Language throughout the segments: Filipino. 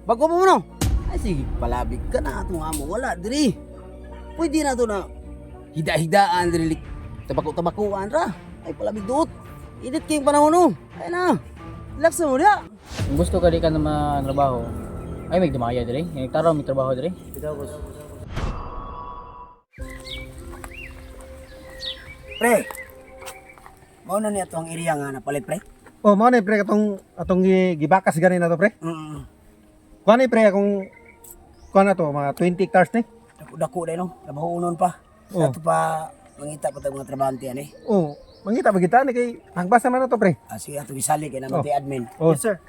Bago mo no. Ay sige, palabig ka na itong amo. Wala, diri. Pwede na to na hida-hidaan, diri. Tabako-tabakuan ra. Ay palabig doot. Init kayong panahon no. Ay na. Relax na mo niya. Kung gusto ka di ka na matrabaho, ay may dumaya dire. Yung taraw may trabaho dire. Bitaw boss. Pre. Mao na niya itong area nga napalit, pre. Oh, mo na pre atong gibakas gani na to pre. Kuan ni pre akong kuan na to mga 20 hectares ni. Dako dai no. Nabahunon pa. Oh. Ato pa mangita pa tayong mga trabahante yan eh. Oh, mangita ba kita ni kay hangbasa man na to pre. Sige ato gisali kay naman admin. Oh. Yes, sir.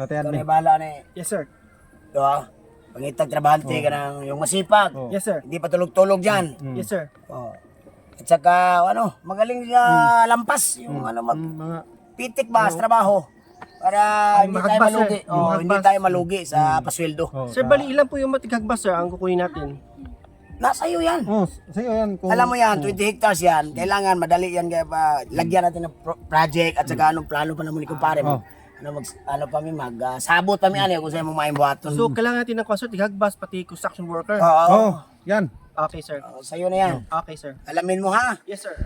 Natin Ikaw admin. na bala ni. Yes, sir. Diba? Pangitag trabahante ka ng yung masipag. Oh. Yes, sir. Hindi pa tulog-tulog dyan. Yes, sir. Oh. At saka, ano, magaling sa lampas. Yung ano, Mga magpitik ba sa trabaho. Para Ay, hindi tayo mahagbas, malugi. sir. Oh, hindi Mahagbas. tayo malugi sa pasweldo. oh, Sir, bali ilan po yung matigagbas, sir, ang kukunin natin? Nasa iyo yan. Oh, sa'yo yan kung Alam mo yan, 20 hectares yan. Kailangan madali yan kaya pa lagyan natin ng project at saka anong plano pa naman ni kumpare mo. Ano pa mi sabot pa mi ano kung sa'yo mo maing buhaton. So, kailangan natin ng consult, tigagbas, pati construction worker. Oo. Oh, yan. Okay, sir. Sa'yo na yan. Okay, sir. Alamin mo ha. Yes, sir.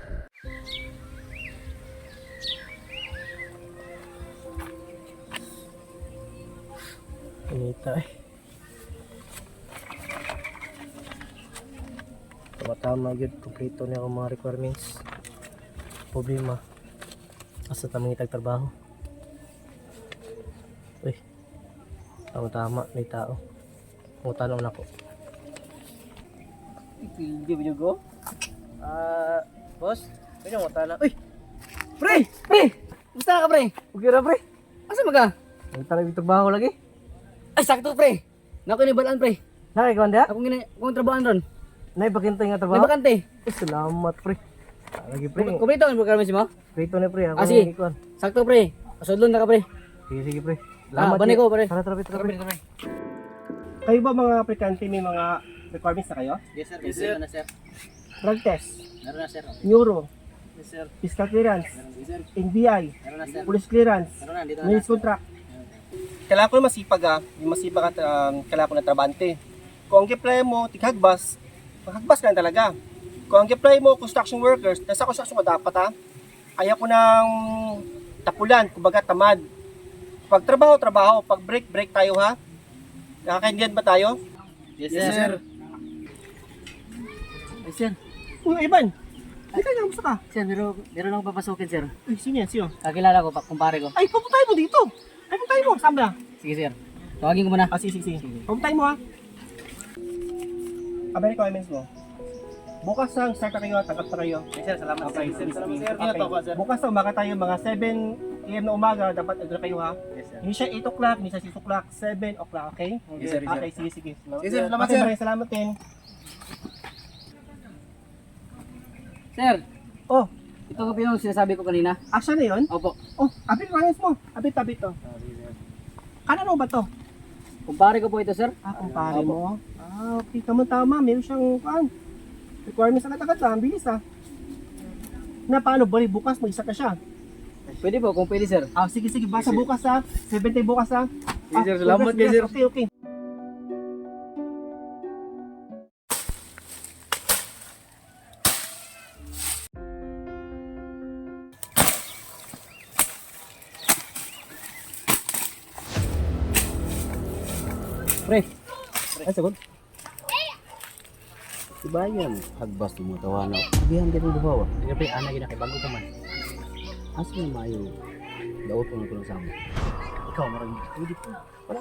Pinita eh. Tama-tama yun, kompleto niya ako mga requirements. Problema, asa tamang itag trabaho. Uy, tama-tama, may tao. Mutanong na ko. Hindi ba ko? Boss, pwede mo tala. Uy! Pre! Pre! Gusta ka pre? Okay na pre. Asa maga? May talagang trabaho lagi. Ay sakto pre. Nako ni balaan pre. Nakikawanda? Akong trabahan ron. Naibakintay nga May trabaho. bakante. Salamat pre. Lagi pre. Kumplito ang programa si mo? Prito na pre. Ako Sige. ang ikuan. Sakto pre. Pasudlon na ka pre. Sige pre. Bani ko pre. Tara pre. Kayo ba mga aplikante may mga requirements na kayo? Yes sir, yes sir. Sir. Drug test, Meron na sir. neuro, Yes sir. fiscal clearance, Yes sir. NBI, Meron na sir. police clearance, Meron na dito Minutes contract. Kailangan ko yung masipag yung masipag at kailangan ko ng trabante. Kung ang apply mo, tighagbas, maghagbas ka na talaga. Kung ang apply mo, construction workers, nasa construction ka dapat ayaw ko ng tapulan, kumbaga tamad. Pag trabaho, pag break tayo ha. Nakakaintindihan ba tayo? Yes sir. Yes sir. Uy, Ivan! Ay, kaya gusto ka? Sir, meron akong papasukin sir. Ay, sino yan? Sino? Kakilala ko, kumpare ko. Ay, pupuntahin mo dito! Ay, pupuntahin mo! Saan ba? Sige sir. Tawagin ko muna. Sige. Pumuntahin mo ha. Abay requirements mo. Bukas ang start na kayo, tanggap na kayo. Yes sir, salamat Okay, sir. Salamat sir. Okay. Bukas na umaga tayo, mga 7 AM na umaga, dapat andun kayo ha. Yes sir. Hindi siya 8 o'clock, hindi siya 6 o'clock, 7 o'clock, okay? Yes, sir, yes, sir. Okay, sige. Sige, sir. Salamat, Okay, sir. maraming salamat din. Sir, Oh, ito ko yung sinasabi ko kanina. action na yun? Opo. Oh, abit requirements mo. Abit to. Kanano ba to? Kumpare ko po ito sir. Kumpare mo. Okay, tama. Meron siyang requirements agad-agad lang. Bilis Na paano, bali bukas mag-isa ka siya. Pwede po, kung pwede sir. Sige, basa bukas 70 bukas Yes, sir. Salamat, yes, sir. Okay. Pre. Ay, sagot. Diba yan? Hagbas mo tawa na. Bihan ka ng duhawa. Sige pre, ana gina kay bago ka man. Asa na mayo? Daot ko na sa mo. Ikaw marang pwede po. Wala.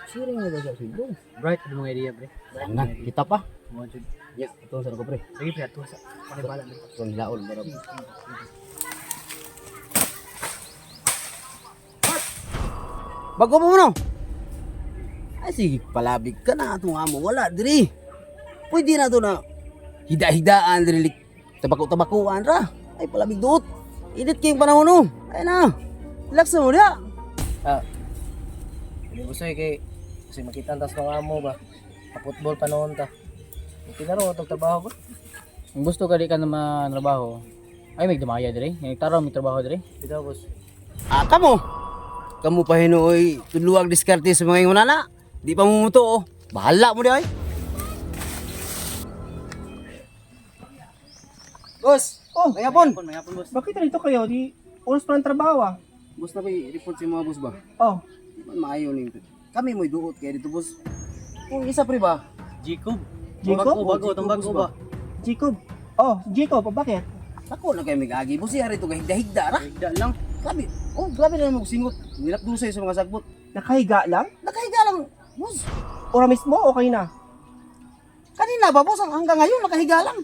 Siring na daw sa siglo. Bright mo mga idea pre. Angan, kita pa. Mo jud. Ya, ito sa ko pre. Sige pre, ato sa. Panibala pre. Kung hilaon bara. Bago mo no. Ay sige, palabig ka na itong amo. Wala, diri. Pwede na to na hida-hidaan, diri. Tabako-tabakuan ra. Ay palabig doot. Init kayong panahon no. Ay na. Relax na mo niya. Hindi gusto kay kasi makita ang tas mga amo ba. Football pa noon ta. Tinaro itong trabaho ko. Kung gusto ka di ka na matrabaho, ay may dumaya dire. Yung taraw may trabaho dire. Bitaw boss. Kamo. Kamu pa hinuoy tuluwag diskarte sa mga ingon na. Di pa mumuto oh. Bahala mo di ay. Boss, Oh, mayapon. boss. bakit nandito kayo? Di oras pa ng trabaho ah. Boss na ba report sa mga boss ba? Oh, Di man maayo ning. Kami mo'y duot kaya dito boss. Kung isa pre ba? Jacob. Jacob? Bago, itong bago ba? Jacob. Oh, Jacob, bakit? Ako na kayo may-agi. Boss iya rito kahigda-higda ra. Higda lang. Grabe. Oh, grabe na mo singot. Nilap dusay sa mga sagbot. Nakahiga lang? Nakahiga lang. Boss. Ora mismo, okay na. Kanina ba boss hanggang ngayon nakahiga lang.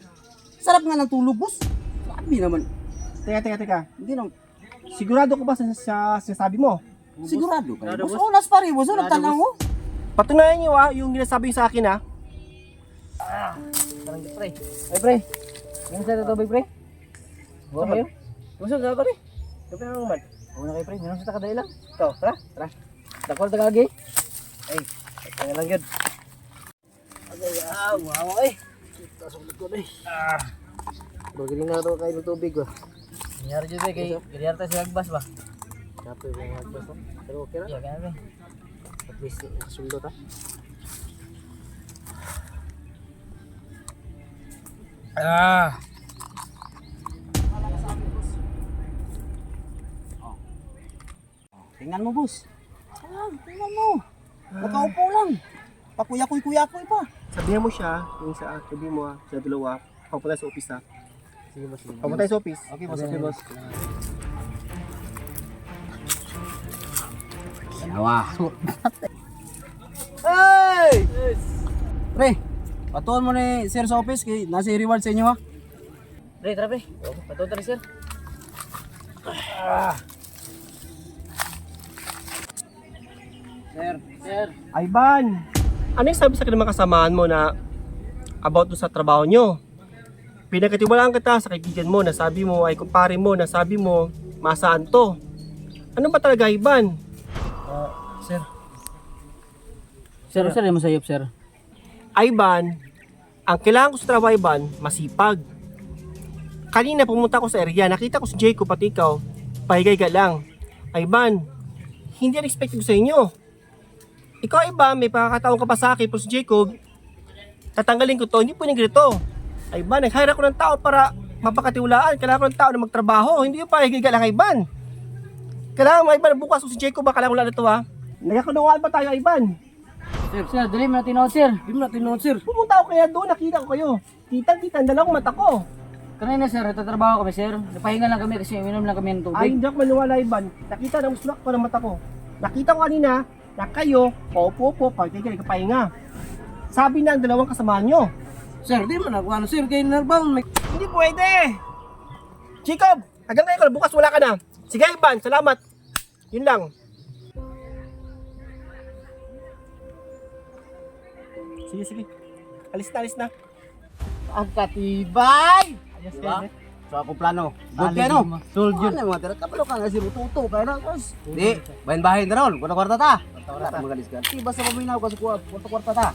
Sarap nga ng tulog boss. Grabe naman. Teka. Hindi na Sigurado ko ba sa sinasabi mo? sigurado kayo. Sigurado, Boss, boss. onas pa rin boss. Sigurado, Nagtanaw mo. Patunayan niyo yung ginasabi niyo sa akin Parang pre. Ay pre. Yung sa tubig pre. Buwan kayo. Gusto na pre. Sabi na naman. Una kayo pre. Minum sa kadali lang. Ito, tara. Dakwal tagagi. Ay, kaya lang yun. Wow, eh. Kita sa ulit ko na eh. Magaling na ito kayo ng tubig ba? Nangyari dyan eh, kaya tayo si Agbas ba? Dapat yung Agbas no? Pero okay na? Yeah, kaya na. At least nakasundo ta. Tingnan mo boss. Tingnan mo. Nakaupo lang. Pakuya-kuy-kuya-kuy pa. Sabihan mo siya, yung sabi mo sa dalawa, papunta sa office Sige boss, sige. Papunta sa office. Okay boss, okay boss. Ginawa. Hey! Pre, patuan mo ni sir sa office kay nasa reward sa inyo ha. Pre, tara pre. Patuto rin sir. Sir. Ivan, ano yung sabi sa akin ng mga kasamaan mo na about do sa trabaho nyo? Pinagkatiwalaan kita sa kaibigan mo na sabi mo ay kumpare mo na sabi mo masaan to. Ano ba talaga Ivan? Sir. Sir, sir, mo sayop sir. Ivan, ang kailangan ko sa trabaho Ivan, masipag. Kanina pumunta ako sa area, nakita ko si Jacob pati ikaw, pahigay ka lang. Ivan, hindi unexpected ko sa inyo. Ikaw Ivan, may pakakataon ka pa sa akin, pero si Jacob, tatanggalin ko to, hindi po ganito. Ivan, nag-hire ako ng tao para mapakatiwalaan, kailangan ko ng tao na magtrabaho, hindi yung pahigay ka lang Ivan. Kailangan mo Ivan, bukas ko si Jacob, kailangan ko lang ito ha. Nagkakunawaan ba tayo Ivan? Sir, dali mo na tinawag sir. Di mo natin noon sir. Pumunta ako kaya doon, nakita ko kayo. Kitang-kita, ang dalawang mata ko. Kanina sir, tatrabaho kami sir. Napahinga lang kami kasi uminom lang kami ng tubig. Ay, hindi ako maniwala Ivan. Nakita ng musmak ko ng mata ko. Nakita ko kanina na kayo, paupo-upo, pagkikil, kapahinga. Sabi na ang dalawang kasamahan nyo. Sir, di mo nagwano sir kay narbaon. Hindi pwede! Jacob, hanggang ngayon, bukas wala ka na. Sige Ivan, salamat. Yun lang. Sige. Alis na. Ang katibay. Ayos Diba? kayo, So ako plano. Good Bali, kaya no? di mo. Soldier. Ano mga tira? Kapalo ka nga si Rututo kaya na. Di, bahin-bahin na ron. Kwarta-kwarta ta. Kwarta mga diskarti. Basta paminaw ka sa kwarta-kwarta ta.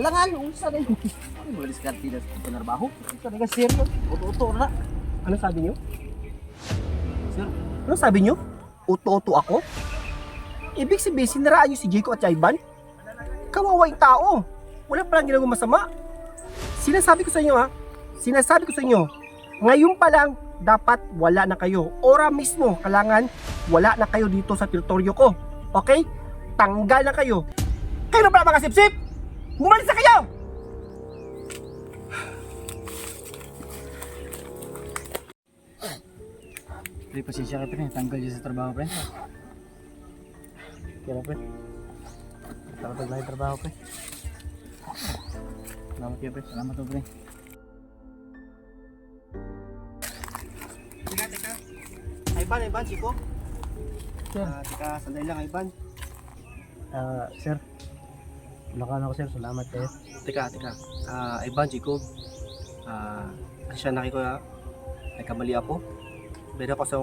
Alangan, unsa din. Ano mga diskarti na sa pinarbaho? Unsa na ka sir? Uto-uto na. Ano sabi nyo? Sir, Ano sabi nyo? Uto-uto ako? Ibig sabihin, sinaraan nyo si Jacob at Ivan? Kawawa yung tao. Wala palang ginagawang masama. Sinasabi ko sa inyo Sinasabi ko sa inyo, ngayon pa lang, dapat wala na kayo. Ora mismo, kailangan wala na kayo dito sa teritoryo ko. Okay? Tanggal na kayo. Kayo na pala mga sip-sip! Umalis na kayo! Pre, pasensya ka pre. Tanggal dyan sa trabaho pre. Kaya pre. Tapos lagi trabaho pre. Salamat kayo pre. Salamat to pre. Teka. Ivan, Chico. Sir. Teka, sandali lang, Ivan. Sir. Bulakan ako sir. Salamat kayo. Teka. Ivan, Chico. Siya nakiko nagkamali ako. Pero ako sa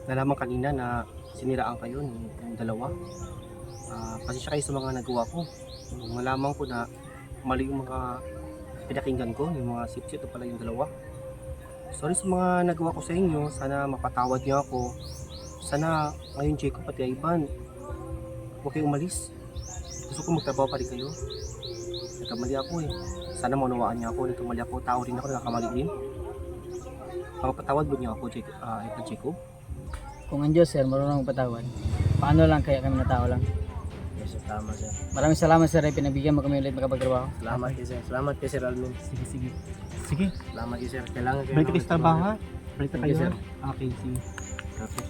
nalaman kanina na siniraan kayo ng dalawa. Pasensya kayo sa mga nagawa ko. Malaman ko na mali yung mga pinakinggan ko, yung mga sip-sip o pala yung dalawa. Sorry sa mga nagawa ko sa inyo. Sana mapatawad niyo ako. Sana ngayon Jacob at Ivan, huwag kayong umalis. Gusto ko magtrabaho pa rin kayo. Nagkamali ako eh. Sana maunawaan niyo ako. Nagkamali ako. Tao rin ako. Nakakamali din. Pagpatawad mo niyo ako, Ivan Jacob. Kung ang Diyos, sir, marunong magpatawad. Paano lang kaya kami na tao lang? Yes, sir, tama sir. Maraming salamat, sir, ay pinabigyan mo kami ulit makapagtrabaho. Salamat kayo sir. Salamat kayo sir Almin. Sige. Sige. Salamat kayo sir. Kailangan kayo. Balik ka sa trabaho ha. Balik ka Thank you, kayo sir. ha. Okay, sige. Okay.